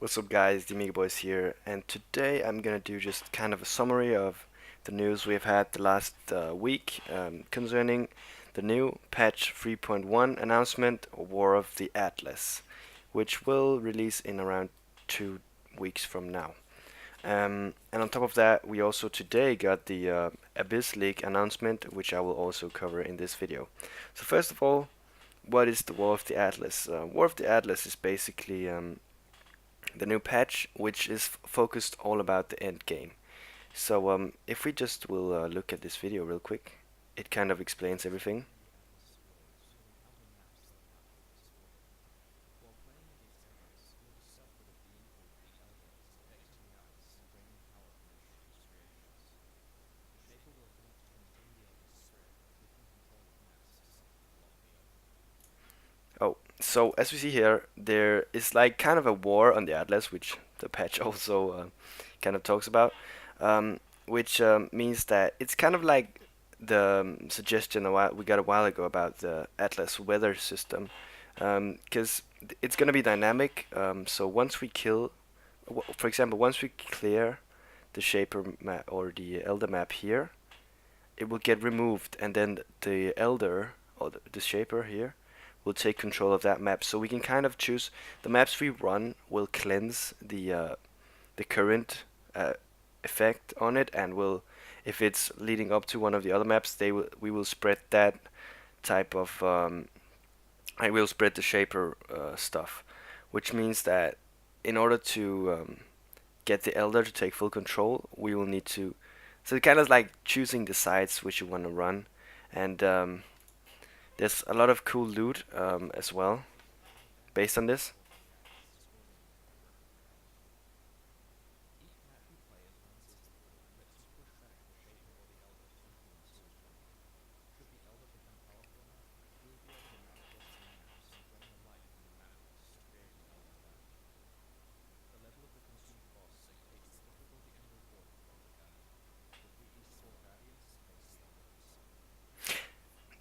What's up guys, the Amiga Boys here, and today I'm gonna do just kind of a summary of the news we've had the last week concerning the new patch 3.1 announcement, War of the Atlas, which will release in around 2 weeks from now. And on top of that, we also today got the Abyss League announcement, which I will also cover in this video. So first of all, what is the War of the Atlas? War of the Atlas is basically the new patch, which is focused all about the end game. So if we just will look at this video real quick, it kind of explains everything. Oh, so as we see here, there is like kind of a war on the Atlas, which the patch also kind of talks about, which means that it's kind of like the suggestion we got a while ago about the Atlas weather system, because it's gonna be dynamic. So once we kill, for example, once we clear the Shaper map or the Elder map here, it will get removed, and then the Elder or the Shaper here will take control of that map. So we can kind of choose the maps we run will cleanse the current effect on it, and will, if it's leading up to one of the other maps, we will spread that type of I will spread the Shaper stuff, which means that in order to get the Elder to take full control, we will need to. So it's kind of like choosing the sides which you want to run, and there's a lot of cool loot as well based on this.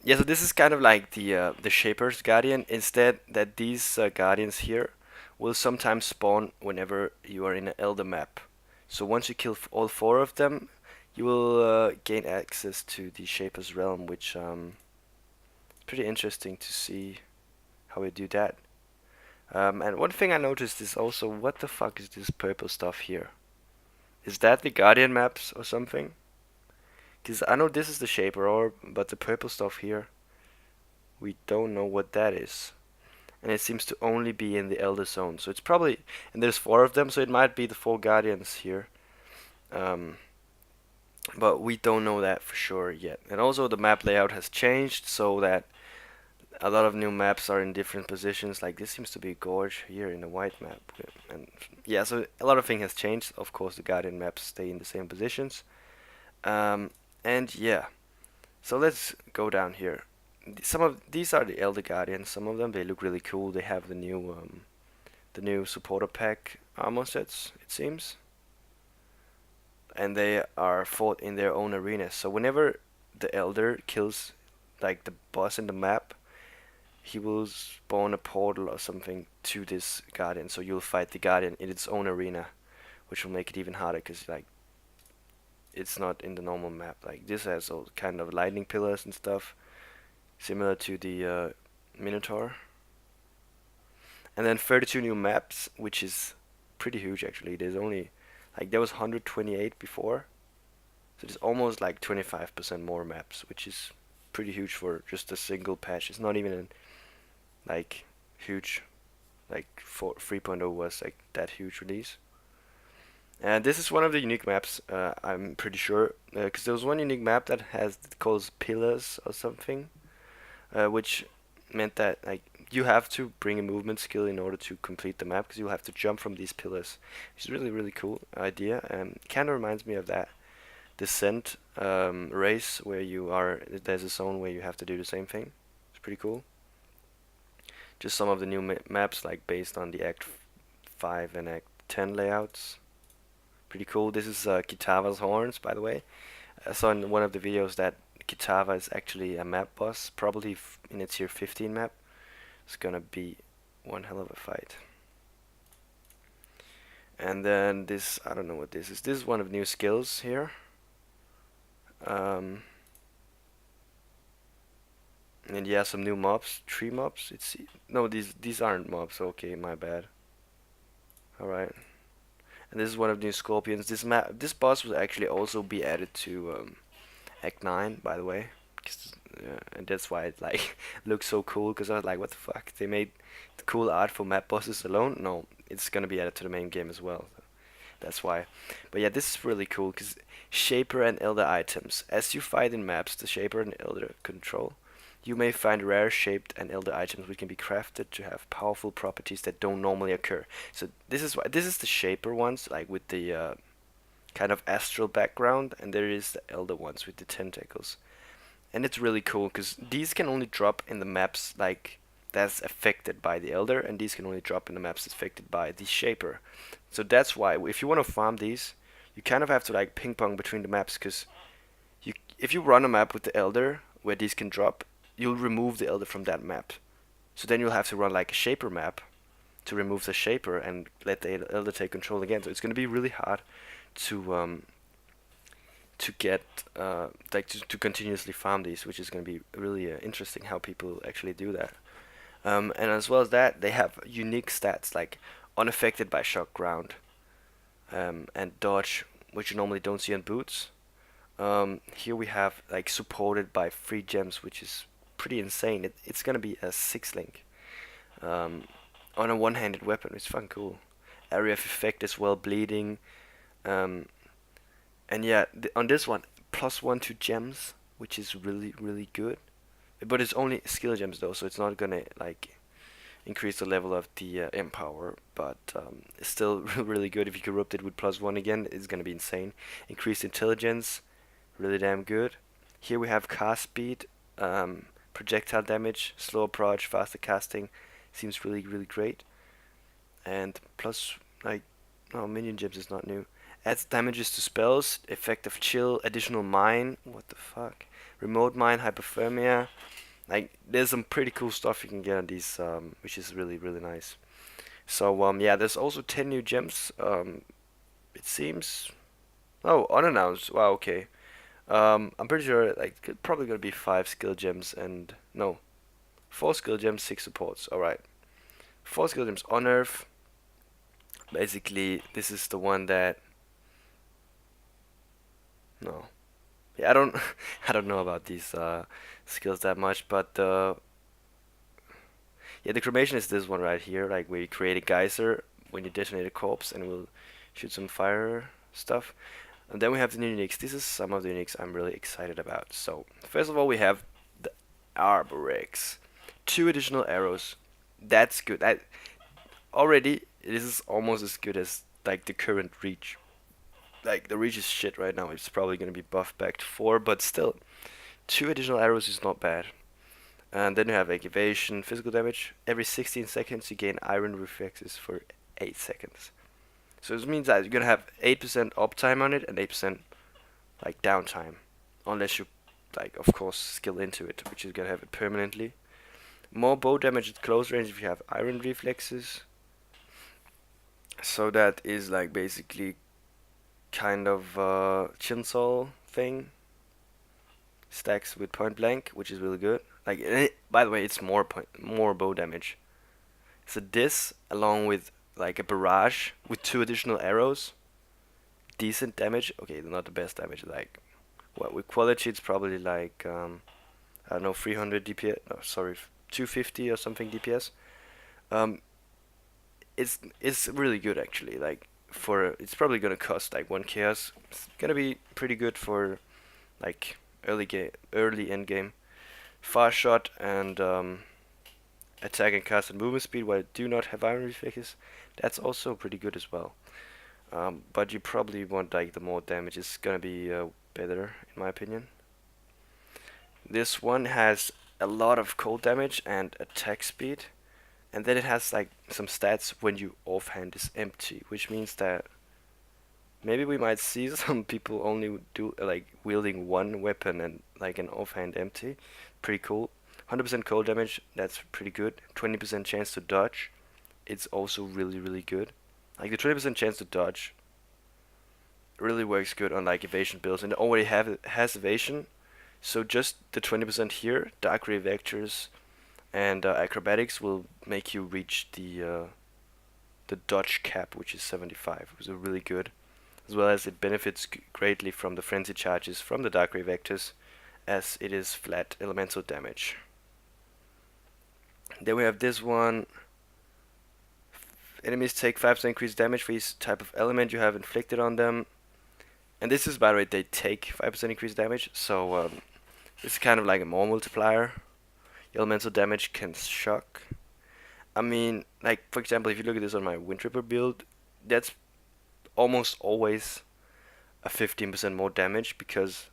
Yeah, so this is kind of like the Shaper's Guardian. Instead, that these Guardians here will sometimes spawn whenever you are in an Elder map. So once you kill all four of them, you will gain access to the Shaper's Realm, which is pretty interesting to see how we do that. And one thing I noticed is also, what the fuck is this purple stuff here? Is that the Guardian maps or something? Because I know this is the Shaper Orb, but the purple stuff here, we don't know what that is. And it seems to only be in the Elder Zone. So it's probably, and there's four of them, so it might be the four Guardians here. Um, but we don't know that for sure yet. And also the map layout has changed so that a lot of new maps are in different positions. Like this seems to be a gorge here in the white map. And yeah, so a lot of things has changed. Of course, the Guardian maps stay in the same positions. Um, and yeah, so let's go down here. Some of these are the Elder Guardians. Some of them they look really cool. They have the new supporter pack armor sets, it seems, and they are fought in their own arenas. So whenever the Elder kills like the boss in the map, he will spawn a portal or something to this Guardian. So you'll fight the Guardian in its own arena, which will make it even harder because like it's not in the normal map. Like this has all kind of lightning pillars and stuff, similar to the Minotaur. And then 32 new maps, which is pretty huge actually. There's only like there was 128 before, so there's almost like 25% more maps, which is pretty huge for just a single patch. It's not even like huge, like 3.0 was like that huge release. And this is one of the unique maps, I'm pretty sure, because there was one unique map that has it calls pillars or something, which meant that like you have to bring a movement skill in order to complete the map, because you'll have to jump from these pillars. It's really cool idea, and kind of reminds me of that Descent race where there's a zone where you have to do the same thing. It's pretty cool. Just some of the new maps like based on the Act 5 and Act 10 layouts. Pretty cool. This is Kitava's horns, by the way. I saw in one of the videos that Kitava is actually a map boss, probably in its tier 15 map. It's gonna be one hell of a fight. And then this, I don't know what this is. This is one of the new skills here. Um, and yeah, some new mobs, 3 mobs. It's no, these aren't mobs. Okay, my bad. All right. And this is one of the new scorpions. This boss will actually also be added to Act 9, by the way. And that's why it like looks so cool. Because I was like, what the fuck? They made the cool art for map bosses alone? No, it's gonna be added to the main game as well. That's why. But yeah, this is really cool because Shaper and Elder items. As you fight in maps, the Shaper and Elder control, you may find rare shaped and Elder items which can be crafted to have powerful properties that don't normally occur. So this is the Shaper ones, like with the kind of astral background, and there is the Elder ones with the tentacles. And it's really cool because these can only drop in the maps like that's affected by the Elder, and these can only drop in the maps affected by the Shaper. So that's why if you want to farm these, you kind of have to like ping pong between the maps because if you run a map with the Elder where these can drop, you'll remove the Elder from that map. So then you'll have to run like a Shaper map to remove the Shaper and let the Elder take control again. So it's going to be really hard to get to continuously farm these, which is going to be really interesting how people actually do that. And as well as that, they have unique stats like unaffected by shock ground and dodge, which you normally don't see on boots. Here we have like supported by 3 gems, which is pretty insane. It's gonna be a 6 link um, on a one-handed weapon. It's fun, cool. Area of effect as well, bleeding. Um, and yeah, on this one, +1 to gems, which is really good. But it's only skill gems though, so it's not gonna like increase the level of the empower. But it's still really good. If you corrupt it with +1 again, it's gonna be insane. Increased intelligence, really damn good. Here we have cast speed, projectile damage, slow approach, faster casting. Seems really great. And plus, like, no, minion gems is not new. Adds damages to spells, effective chill, additional mine. What the fuck? Remote mine, hypothermia. Like, there's some pretty cool stuff you can get on these, which is really nice. So, yeah, there's also 10 new gems. It seems. Oh, unannounced. Wow, okay. I'm pretty sure like probably gonna be 5 skill gems and no, 4 skill gems, 6 supports. All right, 4 skill gems on Earth. Basically, this is the one that no, yeah, I don't I don't know about these skills that much, but yeah, the cremation is this one right here, like where you create a geyser when you detonate a corpse and will shoot some fire stuff. And then we have the new uniques. This is some of the uniques I'm really excited about. So, first of all, we have the Arborix. 2 additional arrows. That's good. That already this is almost as good as like the current reach. Like the reach is shit right now. It's probably gonna be buffed back to 4, but still, 2 additional arrows is not bad. And then you have evasion, physical damage. Every 16 seconds you gain iron reflexes for 8 seconds. So this means that you're gonna have 8% uptime on it and 8% like downtime, unless you like of course skill into it, which is gonna have it permanently. More bow damage at close range if you have iron reflexes. So that is like basically kind of chainsaw thing. Stacks with point blank, which is really good. Like by the way, it's more bow damage. So this along with like a barrage with 2 additional arrows, decent damage. Okay, not the best damage. Like what with quality, it's probably like I don't know 300 DPS. No, sorry, 250 or something DPS. Um, it's really good actually. Like for it's probably gonna cost like 1 chaos. It's gonna be pretty good for like early end game. Fast shot and attack and cast and movement speed while I do not have iron reflexes. That's also pretty good as well. But you probably want like the more damage. It's gonna be better in my opinion. This one has a lot of cold damage and attack speed, and then it has like some stats when you offhand is empty, which means that maybe we might see some people only do like wielding one weapon and like an offhand empty. Pretty cool. 100% cold damage, that's pretty good. 20% chance to dodge, it's also really good. Like the 20% chance to dodge really works good on like evasion builds, and it already has evasion. So just the 20% here, dark ray vectors and acrobatics will make you reach the dodge cap, which is 75, which is really good, as well as it benefits greatly from the frenzy charges from the dark ray vectors, as it is flat elemental damage. Then we have this one. Enemies take 5% increased damage for each type of element you have inflicted on them. And this is, by the way, they take 5% increased damage, so this is kind of like a more multiplier. Elemental damage can shock. I mean, like, for example, if you look at this on my Wind Ripper build, that's almost always a 15% more damage, because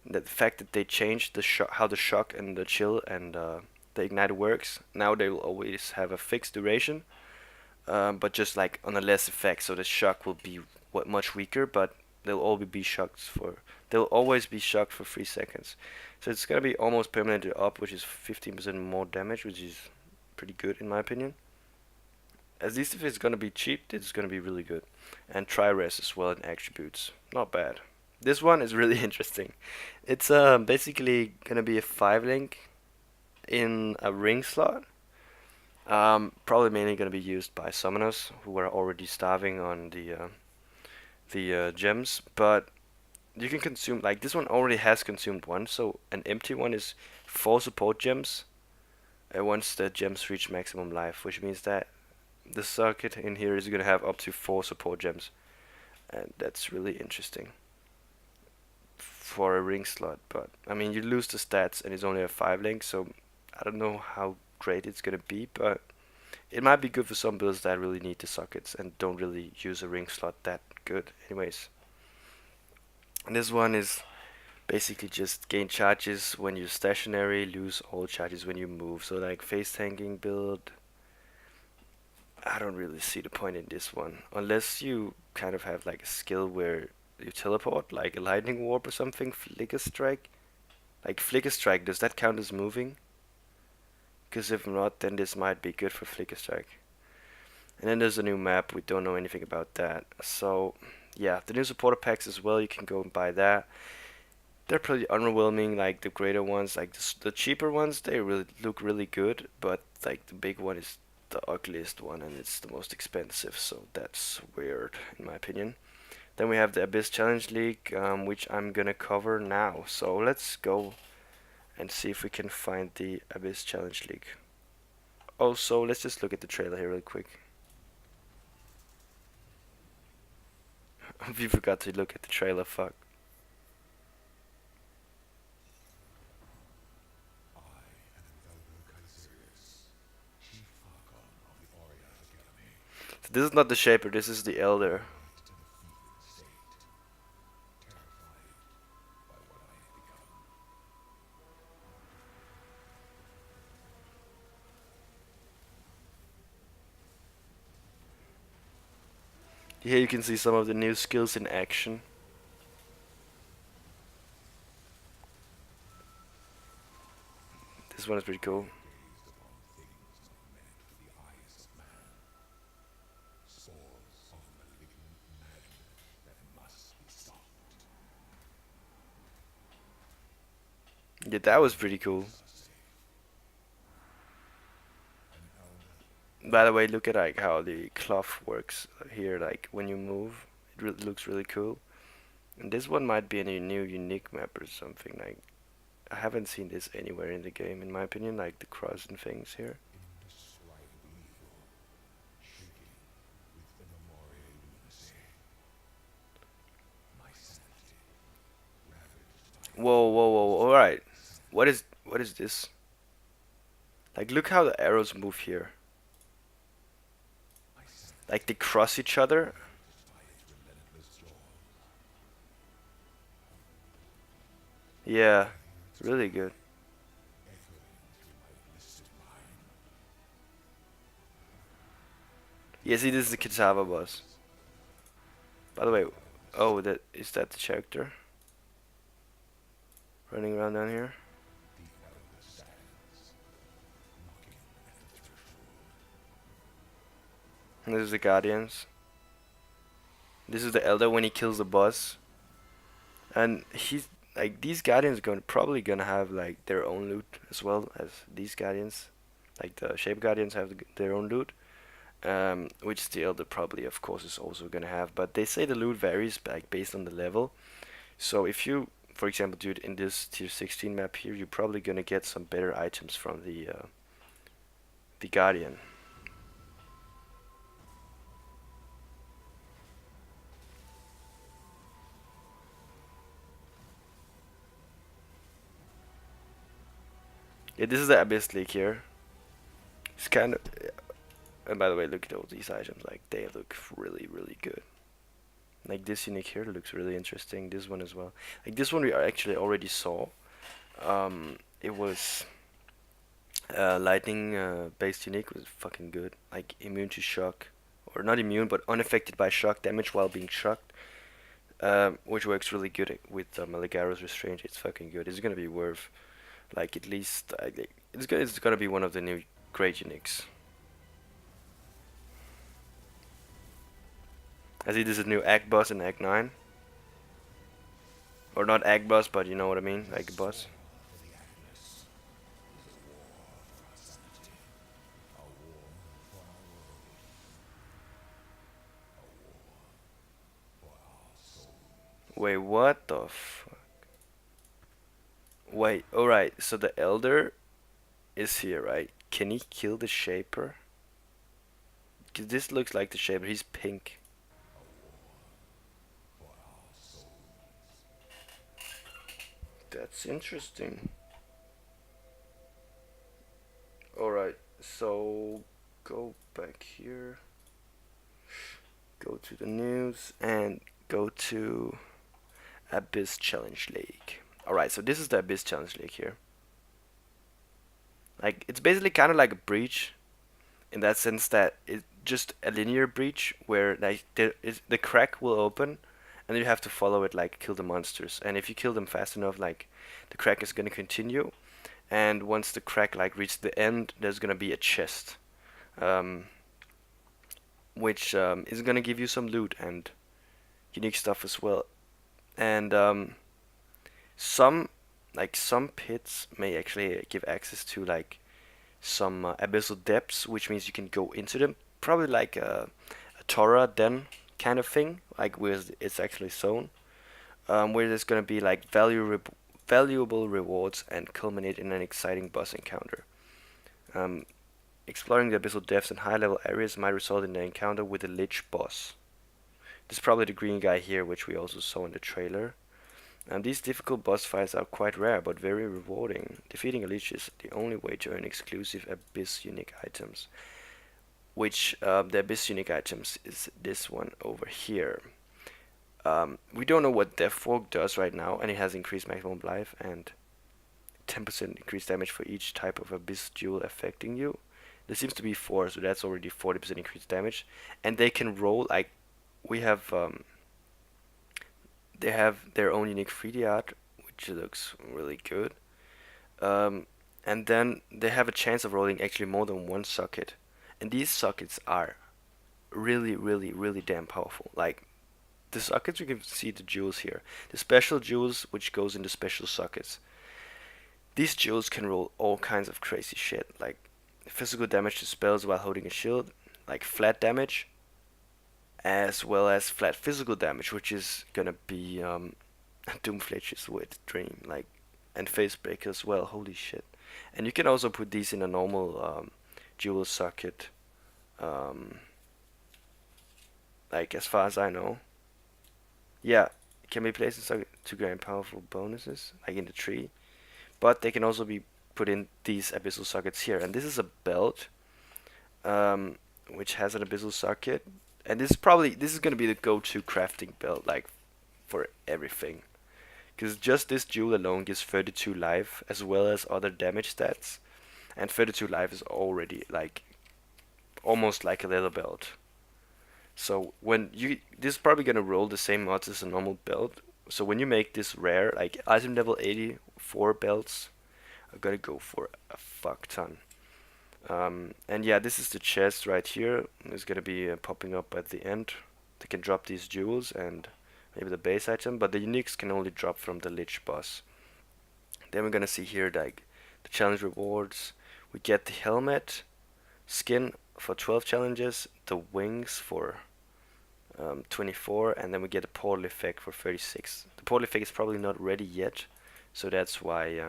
the fact that they changed how the shock and the chill and the ignite works. Now they will always have a fixed duration, but just like on a less effect. So the shock will be much weaker, but they'll always be shocked for 3 seconds. So it's gonna be almost permanently up, which is 15% more damage, which is pretty good in my opinion. At least if it's gonna be cheap, it's gonna be really good. And tri-res as well in attributes, not bad. This one is really interesting. It's basically gonna be a 5 link in a ring slot. Probably mainly gonna be used by summoners who are already starving on the gems, but you can consume, like, this one already has consumed one, so an empty one is 4 support gems once the gems reach maximum life, which means that the circuit in here is gonna have up to 4 support gems, and that's really interesting for a ring slot. But I mean, you lose the stats and it's only a 5 link, so I don't know how great it's gonna be, but it might be good for some builds that really need the sockets and don't really use a ring slot that good anyways. And this one is basically just gain charges when you're stationary, lose all charges when you move. So like face tanking build, I don't really see the point in this one. Unless you kind of have like a skill where you teleport, like a lightning warp or something, flicker strike. Like flicker strike, does that count as moving? Because if not, then this might be good for flicker strike. And then there's a new map, we don't know anything about that. So yeah, the new supporter packs as well, you can go and buy that. They're pretty underwhelming, like the greater ones, like the cheaper ones, they really look really good, but like the big one is the ugliest one and it's the most expensive, so that's weird in my opinion. Then we have the Abyss Challenge League, which I'm gonna cover now. So let's go and see if we can find the Abyss Challenge League. Also, let's just look at the trailer here real quick. We forgot to look at the trailer, fuck. So this is not the Shaper, this is the Elder. Here you can see some of the new skills in action. This one is pretty cool. Yeah, that was pretty cool. By the way, look at like how the cloth works here. Like when you move, it looks really cool. And this one might be a new unique map or something. Like I haven't seen this anywhere in the game, in my opinion. Like the cross and things here. Whoa, whoa, whoa! All right, what is this? Like look how the arrows move here. Like they cross each other. Yeah, really good. Yeah, see, this is the Kitava boss. By the way, oh, that is that the character running around down here? And this is the Guardians. This is the Elder when he kills the boss, and he's like these Guardians going probably gonna have like their own loot as well as these Guardians. Like the Shape Guardians have their own loot, which the Elder probably, of course, is also gonna have. But they say the loot varies like based on the level. So if you, for example, do it in this tier 16 map here, you're probably gonna get some better items from the Guardian. Yeah, this is the Abyss League here. It's kind of, and by the way, look at all these items. Like they look really, really good. Like this unique here looks really interesting. This one as well. Like this one we actually already saw. It was lightning based unique was fucking good. Like immune to shock, or not immune, but unaffected by shock damage while being shocked. Which works really good with Maligaro's restraint. It's fucking good. It's gonna be worth like at least it's gonna be one of the new great uniques. I see this is new Egg Boss in Egg 9. Or not Egg Boss, but you know what I mean, Egg Boss. Wait, what the fuck? Wait, alright, so the Elder is here, right? Can he kill the Shaper? Cause this looks like the Shaper, he's pink. That's interesting. Alright, so go back here. Go to the news and go to Abyss Challenge League. Alright, so this is the Abyss Challenge League here. Like, it's basically kind of like a breach in that sense that it's just a linear breach where like the crack will open and you have to follow it, like kill the monsters. And if you kill them fast enough, like the crack is gonna continue. And once the crack like reaches the end, there's gonna be a chest, um, which is gonna give you some loot and unique stuff as well. And some some pits may actually give access to like some abyssal depths, which means you can go into them. Probably like a Torah den kind of thing, like where it's actually sown, where there's gonna be like valuable rewards and culminate in an exciting boss encounter. Um, Exploring the abyssal depths and high-level areas might result in an encounter with a lich boss. This is probably the green guy here, which we also saw in the trailer. These difficult boss fights are quite rare, but very rewarding. Defeating a lich is the only way to earn exclusive Abyss unique items. Which, the Abyss unique items is this one over here. We don't know what Deathwalk does right now, and it has increased maximum life and 10% increased damage for each type of Abyss jewel affecting you. There seems to be 4, so that's already 40% increased damage. And they can roll, like, we have, they have their own unique 3D art, which looks really good. And then they have a chance of rolling actually more than one socket. And these sockets are really, really, really damn powerful. Like, the sockets, you can see the jewels here. The special jewels, which goes into special sockets. These jewels can roll all kinds of crazy shit, like physical damage to spells while holding a shield, like flat damage, as well as flat physical damage, which is gonna be Doomfletch's wet dream, like, and Facebreaker as well. Holy shit! And you can also put these in a normal jewel socket, um, like as far as I know. Yeah, it can be placed in socket to gain powerful bonuses, like in the tree. But they can also be put in these abyssal sockets here. And this is a belt, which has an abyssal socket. And this is gonna be the go-to crafting belt, like for everything. Because just this jewel alone gives 32 life as well as other damage stats. And 32 life is already like almost like a leather belt. So this is probably gonna roll the same odds as a normal belt. So when you make this rare, like item level 84 belts are gonna go for a fuck ton. And yeah, this is the chest right here. It's gonna be popping up at the end. They can drop these jewels and maybe the base item, but the uniques can only drop from the Lich boss. Then we're gonna see here like the challenge rewards. We get the helmet skin for 12 challenges, the wings for 24, and then we get a portal effect for 36. The portal effect is probably not ready yet, so that's why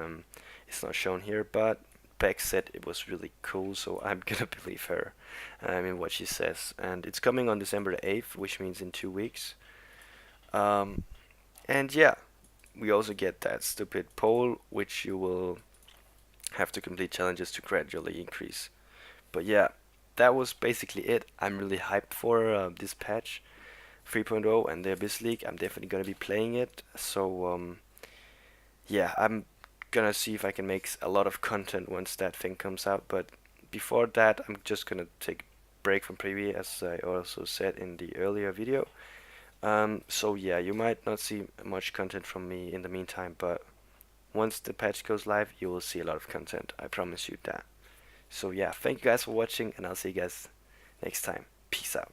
it's not shown here, but Beck said it was really cool, so I'm gonna believe her. I mean what she says. And it's coming on December the 8th, which means in 2 weeks. Um, and yeah, we also get that stupid pole, which you will have to complete challenges to gradually increase. But yeah, that was basically it. I'm really hyped for this patch 3.0 and the Abyss League. I'm definitely gonna be playing it. So yeah, I'm gonna see if I can make a lot of content once that thing comes out. But before that, I'm just gonna take a break from PoE, as I also said in the earlier video. So yeah, you might not see much content from me in the meantime, but once the patch goes live, you will see a lot of content. I promise you that. So yeah, thank you guys for watching, and I'll see you guys next time. Peace out.